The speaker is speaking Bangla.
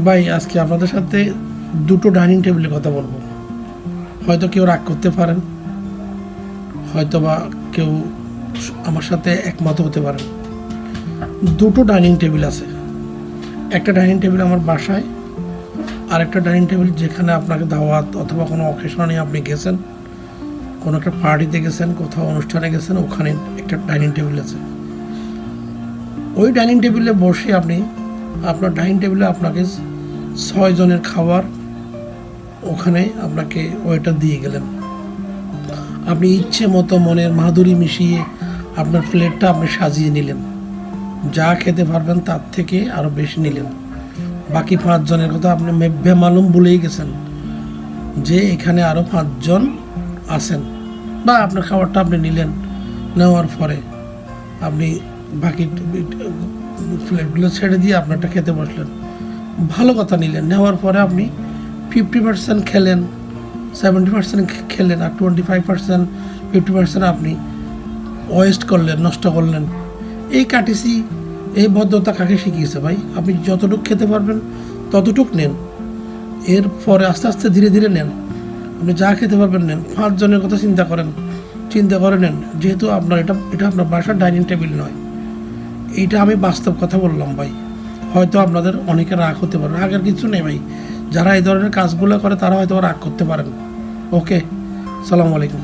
ভাই আজকে আপনাদের সাথে দুটো ডাইনিং টেবিলের কথা বলবো। হয়তো কেউ রাগ করতে পারেন, হয়তো বা কেউ আমার সাথে একমত হতে পারেন। দুটো ডাইনিং টেবিল আছে। একটা ডাইনিং টেবিল আমার বাসায়, আর একটা ডাইনিং টেবিল যেখানে আপনাকে দাওয়াত অথবা কোনো অকেশনে আপনি গেছেন, কোনো একটা পার্টিতে গেছেন, কোথাও অনুষ্ঠানে গেছেন, ওখানে একটা ডাইনিং টেবিল আছে। ওই ডাইনিং টেবিলে বসে আপনি আপনার ডাইনিং টেবিলে আপনাকে 6 জনের খাবার ওখানে আপনাকে ওয়েটার দিয়ে গেলেন। আপনি ইচ্ছে মতো মনের মাধুরী মিশিয়ে আপনার প্লেটটা আপনি সাজিয়ে নিলেন, যা খেতে পারবেন তার থেকে আরও বেশি নিলেন। বাকি 5 জনের কথা আপনি বেমালুম ভুলেই গেছেন যে এখানে আরও 5 জন আছেন, বা আপনার খাবারটা আপনি নিলেন। নেওয়ার পরে আপনি বাকি প্লেটগুলো ছেড়ে দিয়ে আপনারটা খেতে বসলেন। ভালো কথা নিলেন, নেওয়ার পরে আপনি 50% খেলেন, 70% খেলেন, আর 25% 50% আপনি ওয়েস্ট করলেন, নষ্ট করলেন। এই কাটিসি, এই ভদ্রতা কাকে শিখিয়েছে ভাই? আপনি যতটুকু খেতে পারবেন ততটুক নেন, এরপরে আস্তে আস্তে ধীরে ধীরে নেন। আপনি যা খেতে পারবেন নেন। 5 জনের কথা চিন্তা করে নেন। যেহেতু আপনার এটা আপনার বাসার ডাইনিং টেবিল নয়, এইটা আমি বাস্তব কথা বললাম ভাই। হয়তো আপনাদের অনেকে রাগ হতে পারে, রাগের কিছু নেই ভাই। যারা এই ধরনের কাজগুলো করে তারা হয়তো রাগ করতে পারেন। ওকে, সালামু আলাইকুম।